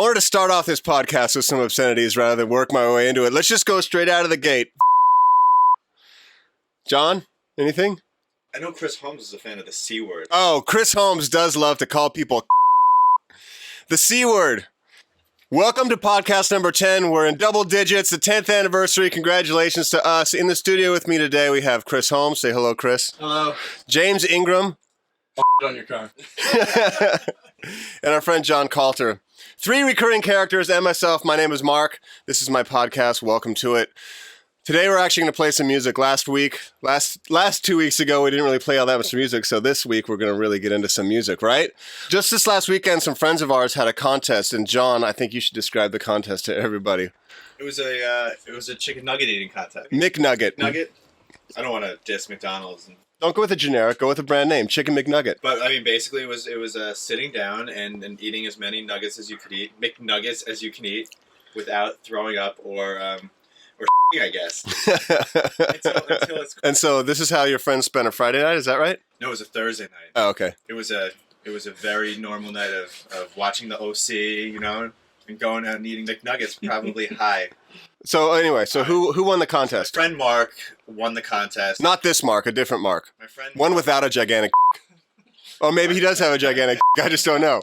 wanted to start off this podcast with some obscenities rather than work my way into it. Let's just go straight out of the gate. John, anything? I know Chris Holmes is a fan of the C word. Oh, Chris Holmes does love to call people the C word. Welcome to podcast number 10. We're in double digits, the 10th anniversary. Congratulations to us. In the studio with me today, we have Chris Holmes. Say hello, Chris. Hello. James Ingram. On your car. And our friend John Coulter. 3 recurring characters and myself. My name is Mark. This is my podcast. Welcome to it. Today we're actually going to play some music. Last 2 weeks ago, we didn't really play all that much music, so this week we're going to really get into some music, right? Just this last weekend, some friends of ours had a contest, and John, I think you should describe the contest to everybody. It was a chicken nugget eating contest. McNugget. Nugget? I don't want to diss McDonald's. Don't go with a generic, go with a brand name, Chicken McNugget. But I mean, basically, it was sitting down and eating as many nuggets as you could eat, McNuggets as you can eat, without throwing up or I guess. until it's. And so this is how your friends spent a Friday night, is that right? No, it was a Thursday night. Oh, okay. It was a very normal night of watching the OC, and going out and eating McNuggets, probably high. So anyway, who won the contest? My friend Mark won the contest. Not this Mark, a different Mark. My friend One without a gigantic. Oh, maybe he does have a gigantic. I just don't know.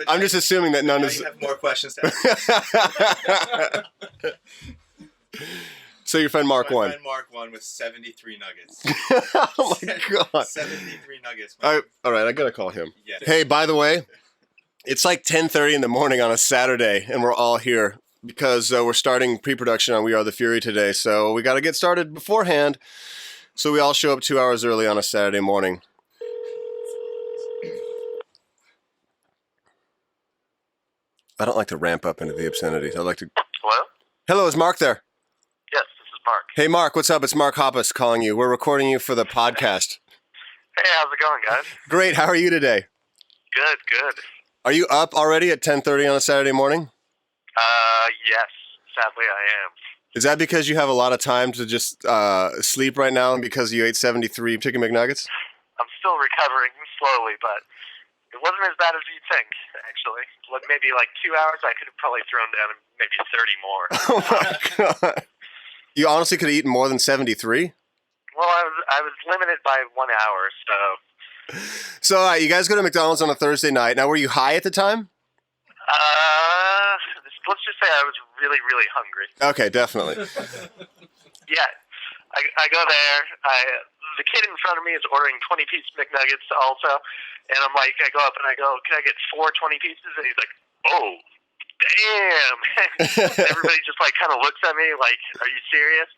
I'm just assuming that none is. You have more questions to ask. So your friend Mark won. My friend Mark won with 73 nuggets. Oh my god. 73 nuggets. All right, I gotta call him. Yeah. Hey, by the way, it's like 10:30 in the morning on a Saturday, and we're all here because we're starting pre-production on We Are the Fury today. So we got to get started beforehand. So we all show up 2 hours early on a Saturday morning. I don't like to ramp up into the obscenities. I like to. Hello? Hello, is Mark there? Yes, this is Mark. Hey, Mark, what's up? It's Mark Hoppus calling you. We're recording you for the podcast. Hey, how's it going, guys? Great. How are you today? Good. Are you up already at 10:30 on a Saturday morning? Yes. Sadly, I am. Is that because you have a lot of time to just sleep right now because you ate 73 Chicken McNuggets? I'm still recovering slowly, but it wasn't as bad as you'd think, actually. Maybe like 2 hours, I could have probably thrown down maybe 30 more. Oh, my God. You honestly could have eaten more than 73? Well, I was limited by 1 hour, so... So, you guys go to McDonald's on a Thursday night. Now, were you high at the time? Let's just say I was really, really hungry. Okay, definitely. Yeah. I go there. The kid in front of me is ordering 20-piece McNuggets also. And I'm like, I go up and I go, can I get 4 20 pieces? And he's like, oh, damn. Everybody just like kind of looks at me like, are you serious?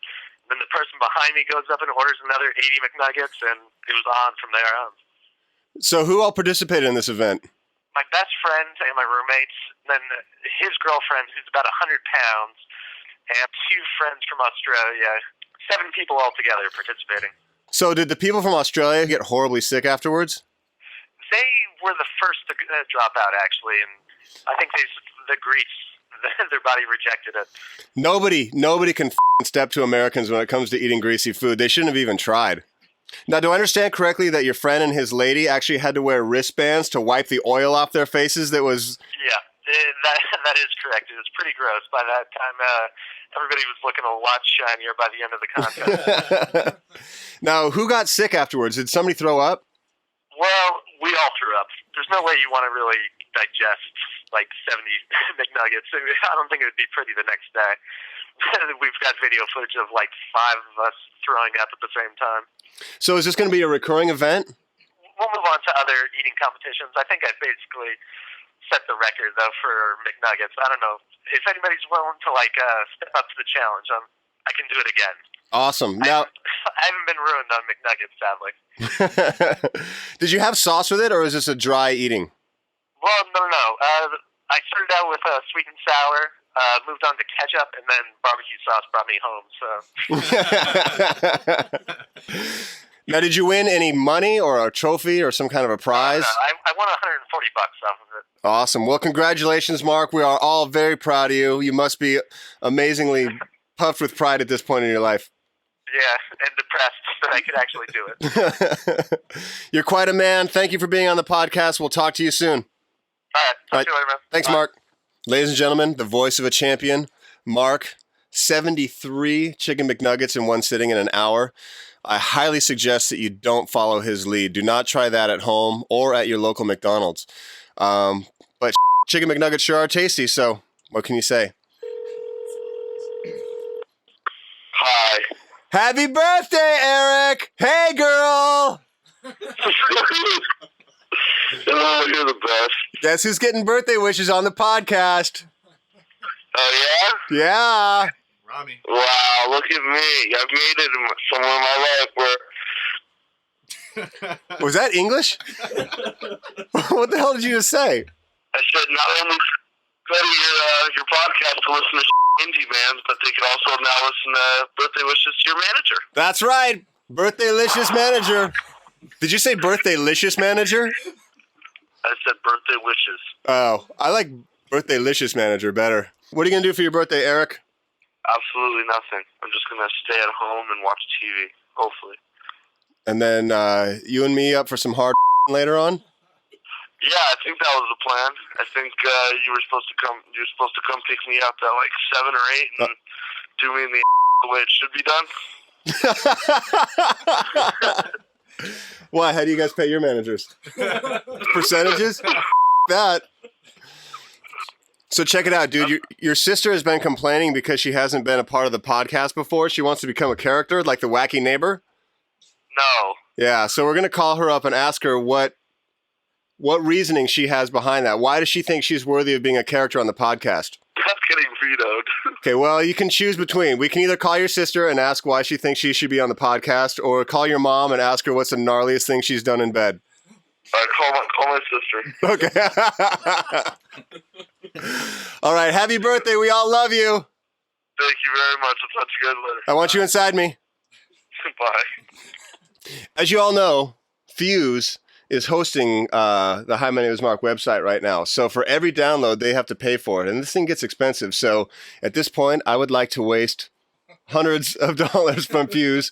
And then the person behind me goes up and orders another 80 McNuggets, and it was on from there on. So who all participated in this event? My best friend and my roommates, then his girlfriend, who's about 100 pounds, and 2 friends from Australia. 7 people altogether participating. So did the people from Australia get horribly sick afterwards? They were the first to drop out, actually, and I think the grease, their body rejected it. Nobody can step to Americans when it comes to eating greasy food. They shouldn't have even tried. Now, do I understand correctly that your friend and his lady actually had to wear wristbands to wipe the oil off their faces? That was... Yeah, that is correct. It was pretty gross. By that time, everybody was looking a lot shinier by the end of the contest. Now, who got sick afterwards? Did somebody throw up? Well, we all threw up. There's no way you want to really digest like 70 McNuggets. I don't think it would be pretty the next day. We've got video footage of like 5 of us throwing up at the same time. So is this going to be a recurring event? We'll move on to other eating competitions. I think I basically set the record, though, for McNuggets. I don't know. If anybody's willing to like step up to the challenge, I can do it again. Awesome. Now, I haven't been ruined on McNuggets, sadly. Did you have sauce with it, or is this a dry eating? Well, no. I started out with sweet and sour, moved on to ketchup, and then barbecue sauce brought me home. So. Now, did you win any money or a trophy or some kind of a prize? No, I won $140 off of it. Awesome. Well, congratulations, Mark. We are all very proud of you. You must be amazingly puffed with pride at this point in your life. Yeah, and depressed that I could actually do it. You're quite a man. Thank you for being on the podcast. We'll talk to you soon. right. All right. Talk to you later, man. Thanks, Bye. Mark. Ladies and gentlemen, the voice of a champion, Mark, 73 Chicken McNuggets in one sitting in an hour. I highly suggest that you don't follow his lead. Do not try that at home or at your local McDonald's. But Chicken McNuggets sure are tasty, so what can you say? Hi. Happy birthday, Eric! Hey, girl! Oh, you're the best. Guess who's getting birthday wishes on the podcast? Oh, yeah? Yeah. Rami. Wow, look at me. I've made it somewhere in my life where Was that English? What the hell did you just say? I said not only go to your podcast to listen to indie bands, but they can also now listen to birthday wishes to your manager. That's right. Birthday-licious manager. Did you say birthday-licious manager? I said birthday wishes. Oh, I like birthday-licious manager better. What are you going to do for your birthday, Eric? Absolutely nothing. I'm just going to stay at home and watch TV, hopefully. And then you and me up for some hard later on? Yeah, I think that was the plan. I think you were supposed to come pick me up at like 7 or 8 and do me in the way it should be done. Why? How do you guys pay your managers? Percentages? That. So check it out, dude. Your sister has been complaining because she hasn't been a part of the podcast before. She wants to become a character, like the wacky neighbor. No. Yeah, so we're going to call her up and ask her what reasoning she has behind that. Why does she think she's worthy of being a character on the podcast? That's getting vetoed. Okay, well, you can choose between. We can either call your sister and ask why she thinks she should be on the podcast, or call your mom and ask her what's the gnarliest thing she's done in bed. Call my sister. Okay. All right, happy birthday. We all love you. Thank you very much. I'll talk to you guys later. I want you inside me. Bye. As you all know, Fuse is hosting the Hi, My Name is Mark website right now. So for every download, they have to pay for it. And this thing gets expensive. So at this point, I would like to waste hundreds of dollars from Fuse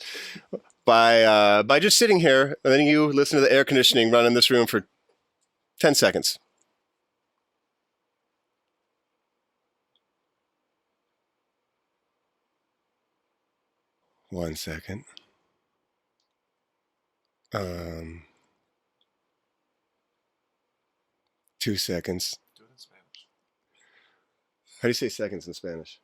by just sitting here and letting you listen to the air conditioning run in this room for 10 seconds. One second. 2 seconds. Do it in Spanish. How do you say seconds in Spanish?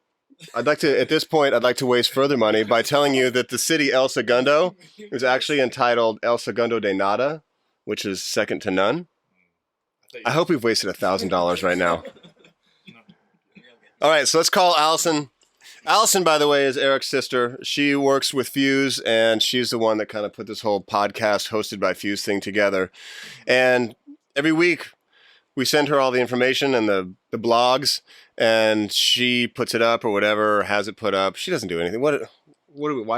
I'd like to waste further money by telling you that the city El Segundo is actually entitled El Segundo de Nada, which is second to none. I hope we've wasted $1,000 right now. All right, so let's call Allison. Allison, by the way, is Eric's sister. She works with Fuse, and she's the one that kind of put this whole podcast hosted by Fuse thing together. And every week, we send her all the information and the blogs, and she puts it up or whatever, or has it put up. She doesn't do anything. Why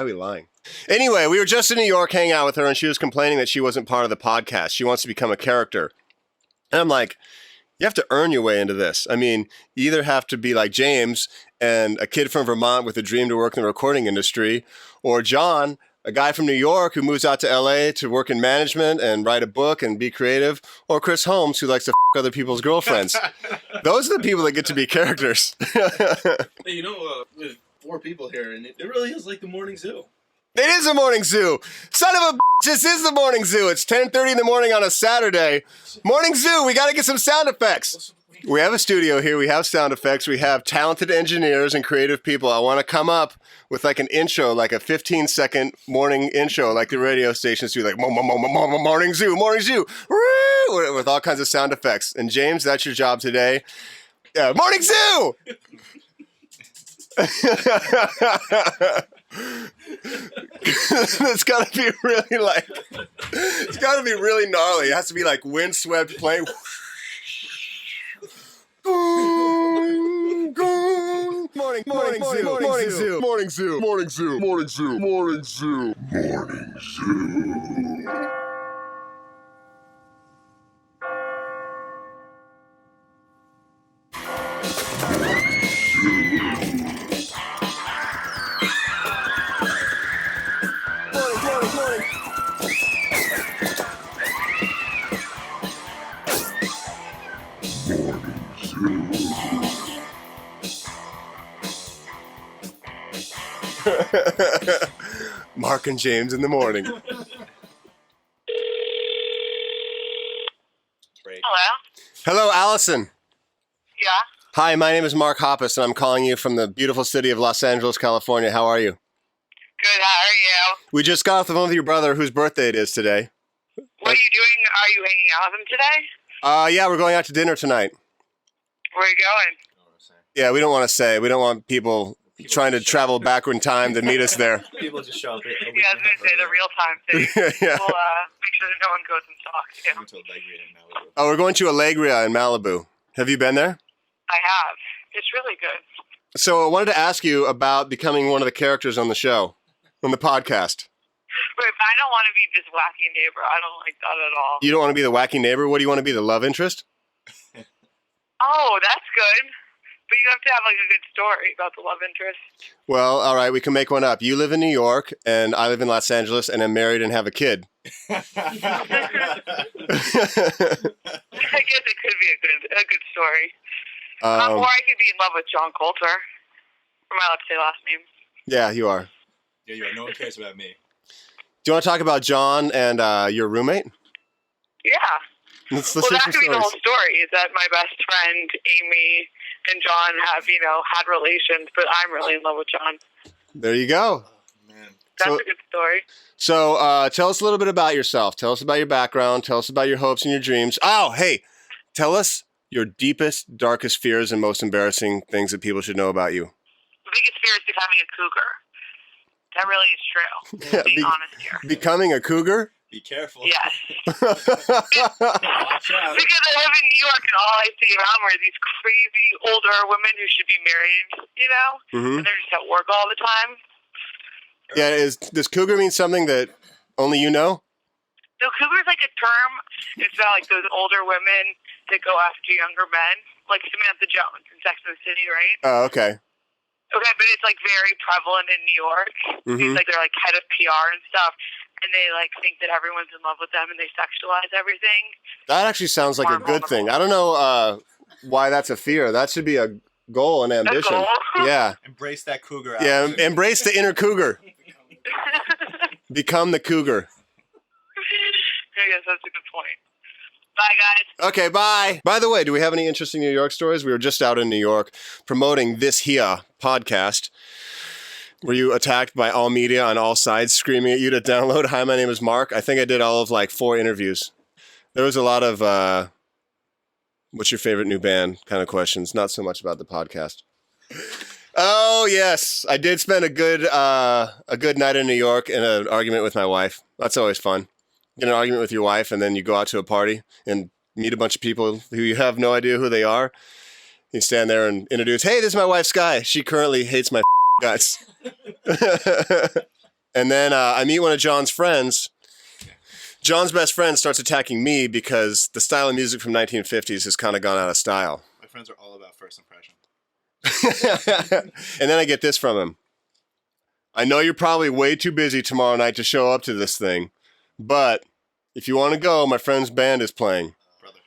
are we lying? Anyway, we were just in New York hanging out with her, and she was complaining that she wasn't part of the podcast. She wants to become a character. And I'm like, you have to earn your way into this. I mean, you either have to be like James and a kid from Vermont with a dream to work in the recording industry, or John, a guy from New York who moves out to LA to work in management and write a book and be creative, or Chris Holmes who likes to f other people's girlfriends. Those are the people that get to be characters. Hey, you know, we have 4 people here, and it really is like the morning zoo. It is a morning zoo. Son of a bitch, this is the morning zoo. It's 10:30 in the morning on a Saturday. Morning zoo, we got to get some sound effects. We have a studio here. We have sound effects. We have talented engineers and creative people. I want to come up with like an intro, like a 15-second morning intro, like the radio stations do, like morning zoo, with all kinds of sound effects. And James, that's your job today. Yeah, morning zoo! It's gotta be really gnarly. It has to be like windswept playing. Morning zoo. Mark and James in the morning. Break. Hello? Hello, Allison. Yeah? Hi, my name is Mark Hoppus, and I'm calling you from the beautiful city of Los Angeles, California. How are you? Good, how are you? We just got off the phone with your brother, whose birthday it is today. What are you doing? Are you hanging out with him today? Yeah, we're going out to dinner tonight. Where are you going? Yeah, we don't want to say. We don't want people trying to travel backward in time to meet us there. People just show up. Yeah, I was going to say the real time thing. Yeah. We'll make sure that no one goes and talks to him. Oh, we're going to Alegria in Malibu. Have you been there? I have. It's really good. So I wanted to ask you about becoming one of the characters on the show, on the podcast. Wait, but I don't want to be this wacky neighbor. I don't like that at all. You don't want to be the wacky neighbor? What do you want to be, the love interest? Oh, that's good. But you have to have like a good story about the love interest. Well, all right, we can make one up. You live in New York, and I live in Los Angeles, and I'm married and have a kid. I guess it could be a good story. Or I could be in love with John Coulter. Am I allowed to say last name? Yeah, you are. Yeah, you are. No one cares about me. Do you want to talk about John and your roommate? Yeah. Let's Well, hear that some could be the stories. whole story, is that my best friend, Amy, and John have, had relations, but I'm really in love with John. There you go. Man. That's So- a good story. So tell us a little bit about yourself. Tell us about your background. Tell us about your hopes and your dreams. Oh, hey, tell us your deepest, darkest fears and most embarrassing things that people should know about you. The biggest fear is becoming a cougar. That really is true. Yeah, Being honest here. Becoming a cougar? Be careful. Yes. Watch out. Because I live in New York and all I see around are these crazy older women who should be married, Mhm. And they're just at work all the time. Yeah, does cougar mean something that only you know? So cougar is like a term. It's about like those older women that go after younger men, like Samantha Jones in Sex and the City, right? Oh, okay. Okay, but it's like very prevalent in New York. Mhm. It's like they're like head of PR and stuff, and they like think that everyone's in love with them and they sexualize everything. That actually sounds like a good thing. I don't know why that's a fear. That should be a goal and ambition. goal? Yeah. Embrace that cougar. Yeah, Out. embrace the inner cougar. Become the cougar. I guess that's a good point. Bye, guys. Okay, bye. By the way, do we have any interesting New York stories? We were just out in New York promoting this here podcast. Were you attacked by all media on all sides screaming at you to download? Hi, my name is Mark. I think I did all of like 4 interviews. There was a lot of what's your favorite new band kind of questions, not so much about the podcast. Oh, yes. I did spend a good night in New York in an argument with my wife. That's always fun. Get in an argument with your wife, and then you go out to a party and meet a bunch of people who you have no idea who they are. You stand there and introduce, hey, this is my wife, Sky. She currently hates my guts. And then I meet one of John's friends. John's best friend starts attacking me because the style of music from 1950s has kind of gone out of style. My friends are all about first impression. And then I get this from him. I know you're probably way too busy tomorrow night to show up to this thing, but if you want to go, my friend's band is playing. Brother.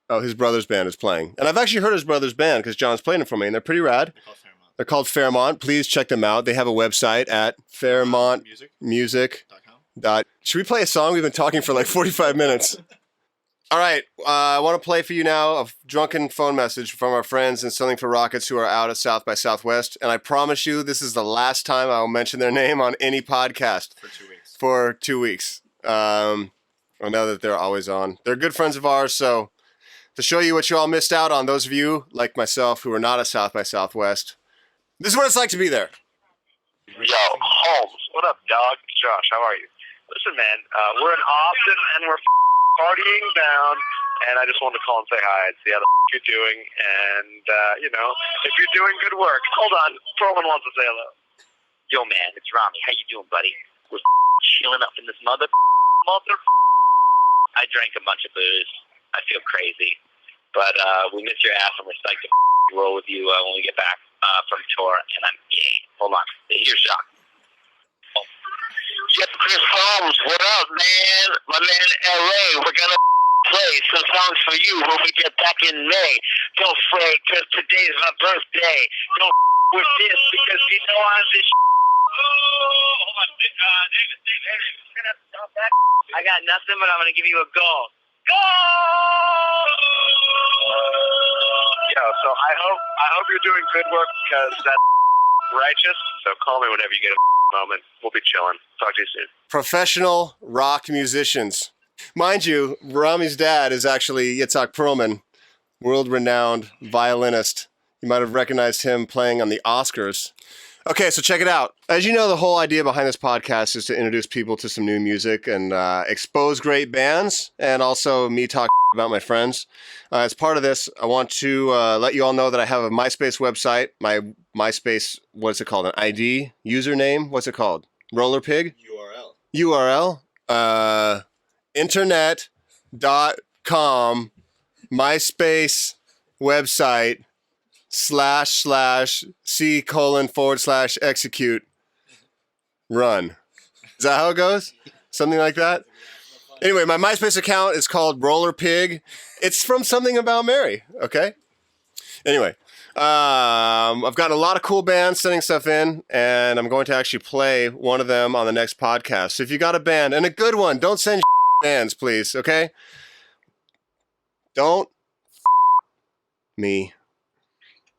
Oh, his brother's band is playing. And I've actually heard his brother's band because John's playing it for me, and they're pretty rad. They're called Fairmont. They're called Fairmont. Please check them out. They have a website at fairmontmusic.com. Should we play a song? We've been talking for like 45 minutes. All right. I want to play for you now a drunken phone message from our friends in Selling for Rockets who are out at South by Southwest. And I promise you, this is the last time I will mention their name on any podcast. For 2 weeks. I know that they're always on. They're good friends of ours, so to show you what you all missed out on, those of you, like myself, who are not at South by Southwest, this is what it's like to be there. Yo, Holmes, what up, dog? Josh, how are you? Listen, man, we're in Austin and we're partying down, and I just wanted to call and say hi and see how the you're doing, and, if you're doing good work. Hold on, Perlman wants to say hello. Yo, man, it's Rami. How you doing, buddy? We're chilling up in this mother. I drank a bunch of booze. I feel crazy, but we miss your ass, and we're psyched to roll with you when we get back from tour, and I'm gay. Hold on. Here's Jacques. Oh. Yep, Chris Holmes, what up, man? My man in L.A., we're going to play some songs for you when we get back in May. Don't fret, because today's my birthday. Don't with this, because you know I'm this hold on. David, you're gonna have to stop that. I got nothing, but I'm gonna give you a goal. Goal! So I hope you're doing good work because that's righteous. So call me whenever you get a moment. We'll be chilling. Talk to you soon. Professional rock musicians. Mind you, Rami's dad is actually Yitzhak Perlman, world-renowned violinist. You might have recognized him playing on the Oscars. Okay, so check it out. As you know, the whole idea behind this podcast is to introduce people to some new music and expose great bands, and also me talk about my friends. As part of this, I want to let you all know that I have a MySpace website. My MySpace, what's it called? An ID? Username? What's it called? Roller Pig? URL? Internet.com MySpace website /C:/execute run. Is that how it goes? Something like that? Anyway, my MySpace account is called Roller Pig. It's from Something About Mary, okay? Anyway, I've got a lot of cool bands sending stuff in, and I'm going to actually play one of them on the next podcast. So if you got a band, and a good one, don't send bands, please, okay? Don't me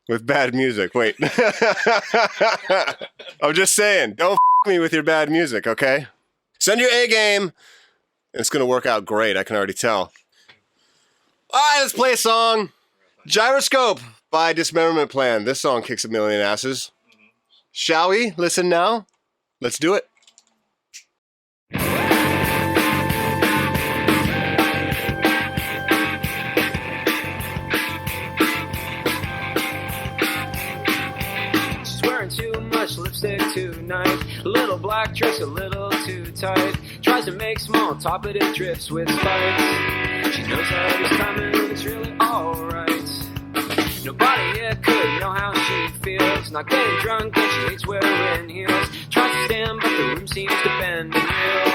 with bad music. Wait. I'm just saying, don't me with your bad music, okay? Send your A game. It's going to work out great, I can already tell. All right, let's play a song. Gyroscope by Dismemberment Plan. This song kicks a million asses. Shall we listen now? Let's do it. She's wearing too much lipstick tonight. Little black dress a little too tight. Tries to make small talk, but it drifts with spite. She knows how this timing is really alright. Nobody here could know how she feels. Not getting drunk, and she hates wearing heels. Tries to stand, but the room seems to bend and reel.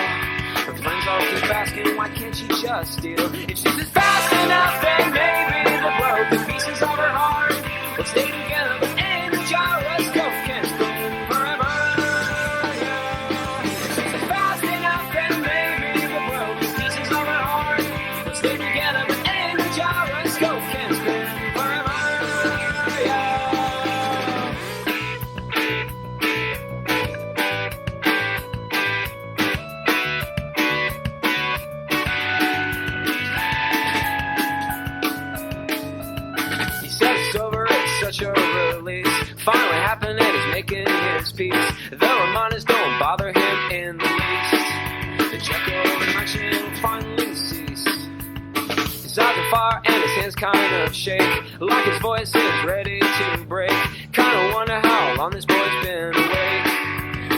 Her friends all keep asking, why can't she just steal? If she's just fast enough, then maybe the broken pieces of her heart will stay together, but in the gyroscope can't spin forever. Yeah. If she's just fast enough, then maybe the broken pieces of her heart will stay together, but in the gyroscope can't spin forever. Such a release finally happened and he's making his peace. The reminders don't bother him in the least. The Jekyll interaction will finally cease. His eyes are fire and his hands kind of shake, like his voice is ready to break. Kinda wonder how long this boy's been awake,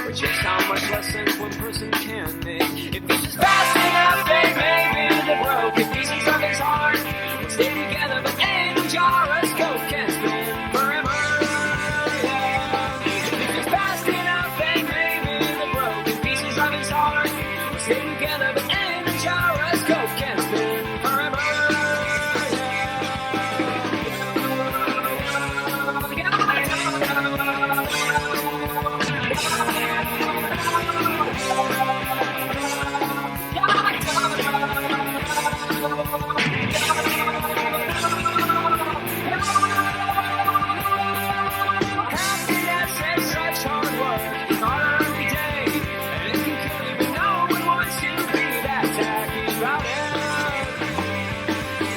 or just how much less sense one person can make. If he's just fast enough, then maybe the broken pieces of his heart will stay together, but in a gyroscope can't spin. Stay together, but in a gyroscope can't spin forever. Happiness is such hard work, hard every day, and it can kill you, but no one wants you to be that tacky about it.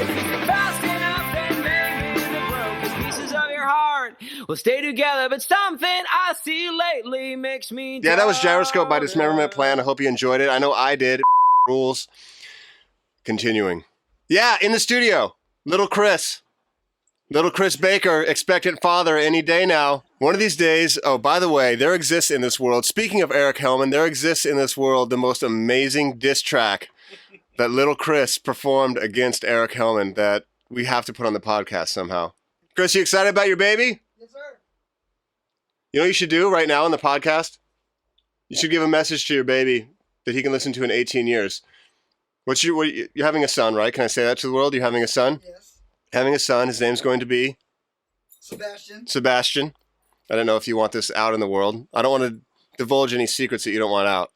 If you're fast enough, then maybe the broken pieces of your heart will stay together, but something I see lately makes me Yeah, that was Gyroscope by doubt Dismemberment it. Plan. I hope you enjoyed it. I know I did. Rules. Continuing. Yeah, in the studio, Little Chris. Little Chris Baker, expectant father any day now. One of these days, oh, by the way, there exists in this world, speaking of Eric Hellman, there exists in this world the most amazing diss track that Little Chris performed against Eric Hellman that we have to put on the podcast somehow. Chris, you excited about your baby? Yes, sir. You know what you should do right now on the podcast? You should give a message to your baby that he can listen to in 18 years. You're having a son, right? Can I say that to the world? You're having a son? Yes. Having a son. His name's going to be? Sebastian. Sebastian. I don't know if you want this out in the world. I don't want to divulge any secrets that you don't want out.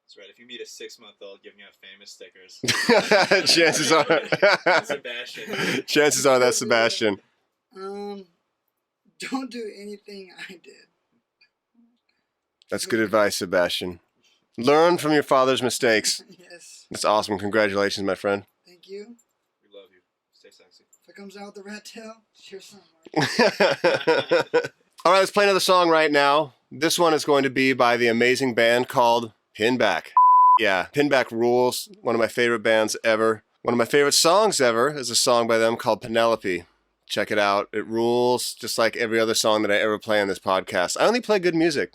That's right. If you meet a 6-month-old giving out famous stickers, Chances are, Sebastian. chances are that's Sebastian. Don't do anything I did. That's good advice, Sebastian. Learn from your father's mistakes. Yes. That's awesome. Congratulations, my friend. Thank you. We love you. Stay sexy. If it comes out with the rat tail, share some. All right, let's play another song right now. This one is going to be by the amazing band called Pinback. Yeah, Pinback rules. One of my favorite bands ever. One of my favorite songs ever is a song by them called Penelope. Check it out. It rules, just like every other song that I ever play on this podcast. I only play good music.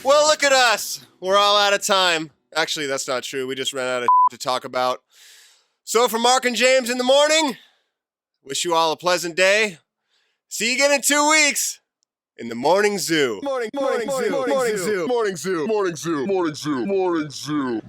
Well, look at us. We're all out of time. Actually, that's not true. We just ran out of to talk about. So for Mark and James in the morning, wish you all a pleasant day. See you again in 2 weeks in the Morning Zoo. Morning Zoo.